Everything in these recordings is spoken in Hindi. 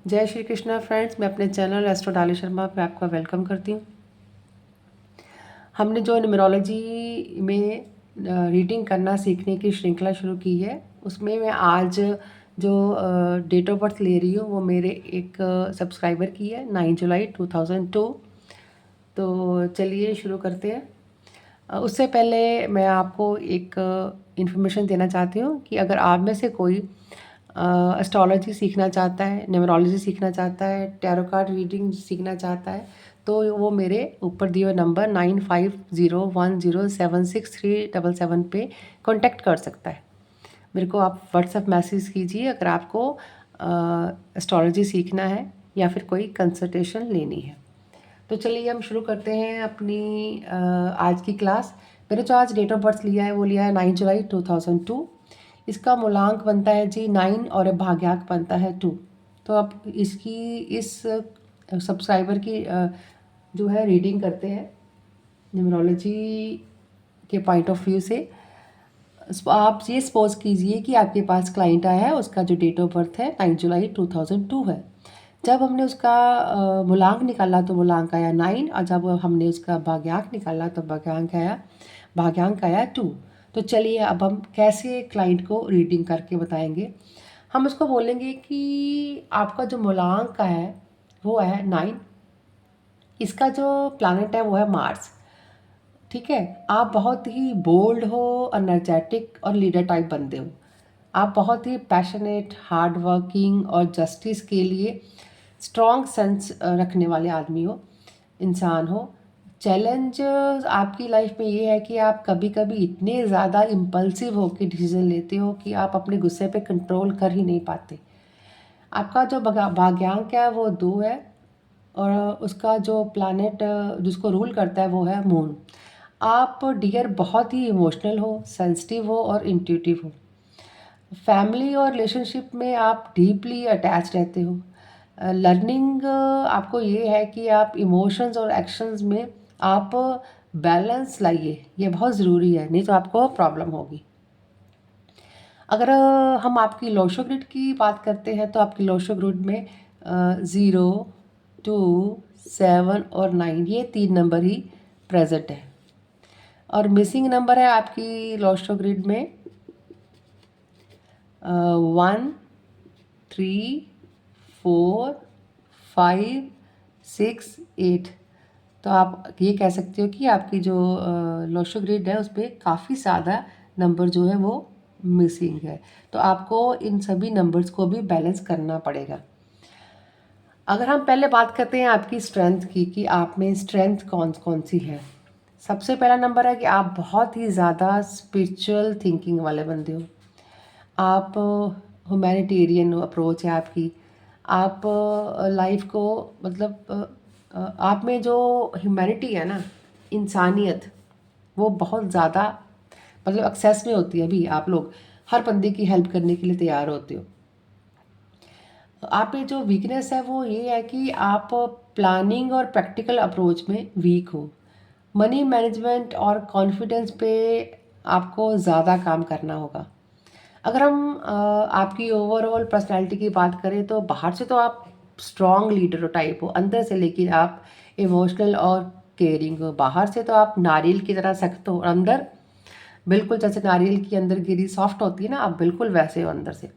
जय श्री कृष्णा फ्रेंड्स, मैं अपने चैनल एस्ट्रो डाली शर्मा पे आपका वेलकम करती हूँ। हमने जो न्यूमरोलॉजी में रीडिंग करना सीखने की श्रृंखला शुरू की है, उसमें मैं आज जो डेट ऑफ बर्थ ले रही हूँ वो मेरे एक सब्सक्राइबर की है, 9 जुलाई 2002। तो चलिए शुरू करते हैं। उससे पहले मैं आपको एक इन्फॉर्मेशन देना चाहती हूँ कि अगर आप में से कोई एस्ट्रोलॉजी सीखना चाहता है, न्यूमरोलॉजी सीखना चाहता है, टैरो कार्ड रीडिंग सीखना चाहता है, तो वो मेरे ऊपर दिए हुए नंबर 9501076377 पे कांटेक्ट कर सकता है। मेरे को आप व्हाट्सएप मैसेज कीजिए अगर आपको एस्ट्रोलॉजी सीखना है या फिर कोई कंसल्टेशन लेनी है। तो चलिए हम शुरू करते हैं अपनी आज की क्लास। मैंने जो आज डेट ऑफ बर्थ लिया है वो लिया है 9 जुलाई 2002। इसका मूलांक बनता है जी 9 और भाग्यांक बनता है 2। तो अब इस सब्सक्राइबर की जो है रीडिंग करते हैं न्यूमरोलॉजी के पॉइंट ऑफ व्यू से। आप ये सपोज कीजिए कि आपके पास क्लाइंट आया है, उसका जो डेट ऑफ बर्थ है 9 जुलाई 2002 है। जब हमने उसका मूलांक निकाला तो मूलांक आया 9, और जब हमने उसका भाग्यांक निकाला तो भाग्यांक आया 2। तो चलिए अब हम कैसे क्लाइंट को रीडिंग करके बताएंगे। हम उसको बोलेंगे कि आपका जो मूलांक का है वो है 9, इसका जो प्लानट है वो है मार्स। ठीक है, आप बहुत ही बोल्ड हो, एनर्जेटिक और लीडर टाइप बंदे हो। आप बहुत ही पैशनेट, हार्ड वर्किंग और जस्टिस के लिए स्ट्रॉन्ग सेंस रखने वाले आदमी हो, इंसान हो। चैलेंज आपकी लाइफ में ये है कि आप कभी कभी इतने ज़्यादा इम्पल्सिव हो के डिसीजन लेते हो कि आप अपने गुस्से पे कंट्रोल कर ही नहीं पाते। आपका जो भाग्यांक है वो 2 है, और उसका जो प्लैनेट जिसको रूल करता है वो है मून। आप डियर बहुत ही इमोशनल हो, सेंसिटिव हो और इंट्यूटिव हो। फैमिली और रिलेशनशिप में आप डीपली अटैच रहते हो। लर्निंग आपको ये है कि आप इमोशंस और एक्शंस में आप बैलेंस लाइए, ये बहुत ज़रूरी है, नहीं तो आपको प्रॉब्लम होगी। अगर हम आपकी लोशो ग्रिड की बात करते हैं तो आपकी लोशो ग्रिड में 0, 2, 7 और 9 ये 3 नंबर ही प्रेजेंट है। और मिसिंग नंबर है आपकी लोशो ग्रिड में 1, 3, 4, 5, 6, 8। तो आप ये कह सकते हो कि आपकी जो लोशो ग्रिड है उस पर काफ़ी ज़्यादा नंबर जो है वो मिसिंग है। तो आपको इन सभी नंबर्स को भी बैलेंस करना पड़ेगा। अगर हम पहले बात करते हैं आपकी स्ट्रेंथ की कि आप में स्ट्रेंथ कौन कौन सी है। सबसे पहला नंबर है कि आप बहुत ही ज़्यादा स्पिरिचुअल थिंकिंग वाले बंदे हो। आप ह्यूमैनिटेरियन अप्रोच है आपकी। आप लाइफ को मतलब आप में जो ह्यूमैनिटी है ना, इंसानियत, वो बहुत ज़्यादा मतलब एक्सेस में होती है। अभी आप लोग हर बंदे की हेल्प करने के लिए तैयार होते हो। आप में जो वीकनेस है वो ये है कि आप प्लानिंग और प्रैक्टिकल अप्रोच में वीक हो। मनी मैनेजमेंट और कॉन्फिडेंस पे आपको ज़्यादा काम करना होगा। अगर हम आपकी ओवरऑल पर्सनालिटी की बात करें तो बाहर से तो आप स्ट्रॉन्ग लीडर टाइप हो अंदर से, लेकिन आप इमोशनल और केयरिंग हो। बाहर से तो आप नारियल की तरह सख्त हो और अंदर बिल्कुल जैसे नारियल की अंदर गिरी सॉफ्ट होती है ना, आप बिल्कुल वैसे हो अंदर से।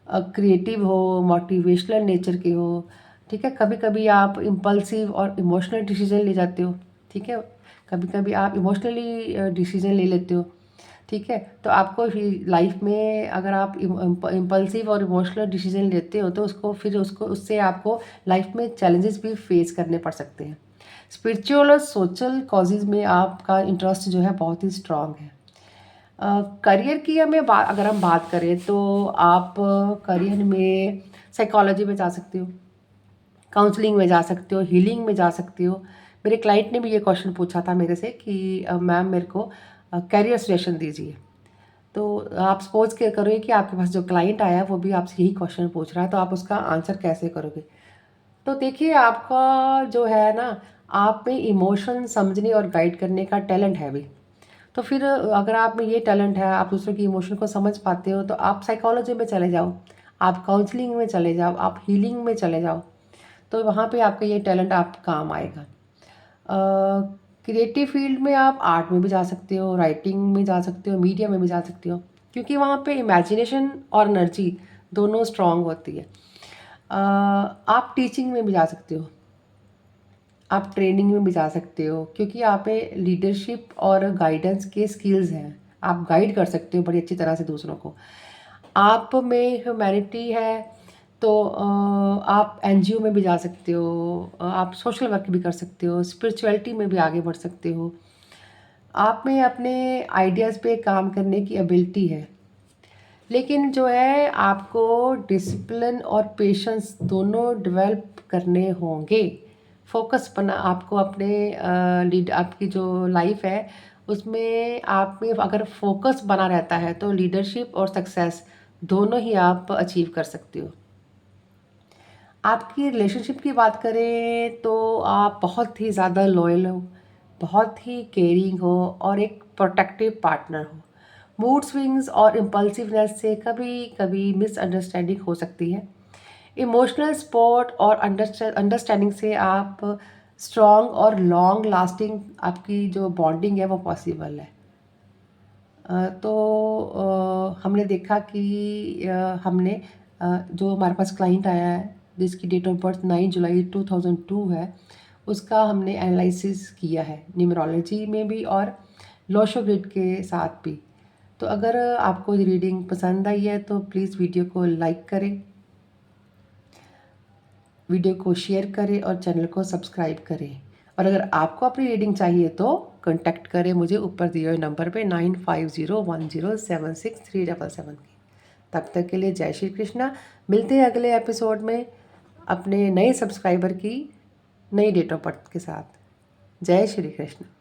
क्रिएटिव हो, मोटिवेशनल नेचर के हो। ठीक है, कभी कभी आप इम्पल्सिव और इमोशनल डिसीजन ले जाते हो। ठीक है, कभी कभी आप इमोशनली डिसीजन ले लेते हो। ठीक है, तो आपको लाइफ में अगर आप इम्पल्सिव और इमोशनल डिसीजन लेते हो तो उसको उससे आपको लाइफ में चैलेंजेस भी फेस करने पड़ सकते हैं। स्पिरिचुअल और सोशल कॉजेज़ में आपका इंटरेस्ट जो है बहुत ही स्ट्रांग है। करियर की अगर हम बात करें तो आप करियर में साइकोलॉजी में जा सकते हो, काउंसलिंग में जा सकते हो, हीलिंग में जा सकते हो। मेरे क्लाइंट ने भी ये क्वेश्चन पूछा था मेरे से कि मैम मेरे को करियर सजेशन दीजिए। तो आप सपोज के करोगे कि आपके पास जो क्लाइंट आया है वो भी आपसे यही क्वेश्चन पूछ रहा है, तो आप उसका आंसर कैसे करोगे। तो देखिए, आपका जो है ना, आप में इमोशन समझने और गाइड करने का टैलेंट है भी। तो फिर अगर आप में ये टैलेंट है, आप दूसरों की इमोशन को समझ पाते हो, तो आप साइकोलॉजी में चले जाओ। आप काउंसलिंग में चले जाओ, आप हीलिंग में चले जाओ, तो वहाँ पे आपका ये टैलेंट आप काम आएगा। क्रिएटिव फील्ड में आप आर्ट में भी जा सकते हो, राइटिंग में जा सकते हो, मीडिया में भी जा सकते हो, क्योंकि वहाँ पे इमेजिनेशन और एनर्जी दोनों स्ट्रांग होती है। आप टीचिंग में भी जा सकते हो, आप ट्रेनिंग में भी जा सकते हो, क्योंकि आप में लीडरशिप और गाइडेंस के स्किल्स हैं। आप गाइड कर सकते हो बड़ी अच्छी तरह से दूसरों को। आप में ह्यूमैनिटी है, तो आप एनजीओ में भी जा सकते हो, आप सोशल वर्क भी कर सकते हो, स्पिरिचुअलिटी में भी आगे बढ़ सकते हो। आप में अपने आइडियाज़ पे काम करने की एबिलिटी है, लेकिन जो है आपको डिसिप्लिन और पेशेंस दोनों डेवलप करने होंगे। फोकस बना आपको अपने लीड आपकी जो लाइफ है उसमें आप में अगर फोकस बना रहता है तो लीडरशिप और सक्सेस दोनों ही आप अचीव कर सकते हो। आपकी रिलेशनशिप की बात करें तो आप बहुत ही ज़्यादा लॉयल हो, बहुत ही केयरिंग हो और एक प्रोटेक्टिव पार्टनर हो। मूड स्विंग्स और इम्पल्सिवनेस से कभी कभी मिसअंडरस्टैंडिंग हो सकती है। इमोशनल सपोर्ट और अंडरस्टैंडिंग से आप स्ट्रॉन्ग और लॉन्ग लास्टिंग आपकी जो बॉन्डिंग है वो पॉसिबल है। तो हमने देखा कि हमने जो हमारे पास क्लाइंट आया है जिसकी डेट ऑफ बर्थ 9 जुलाई 2002 है, उसका हमने एनालिसिस किया है न्यूमरोलॉजी में भी और लोशो ग्रिड के साथ भी। तो अगर आपको रीडिंग पसंद आई है तो प्लीज़ वीडियो को लाइक करें, वीडियो को शेयर करें और चैनल को सब्सक्राइब करें। और अगर आपको अपनी रीडिंग चाहिए तो कांटेक्ट करें मुझे ऊपर दिए हुए नंबर पे 9501076377। तब तक के लिए जय श्री कृष्णा। मिलते हैं अगले एपिसोड में अपने नए सब्सक्राइबर की नई डेट ऑफ बर्थ के साथ। जय श्री कृष्ण।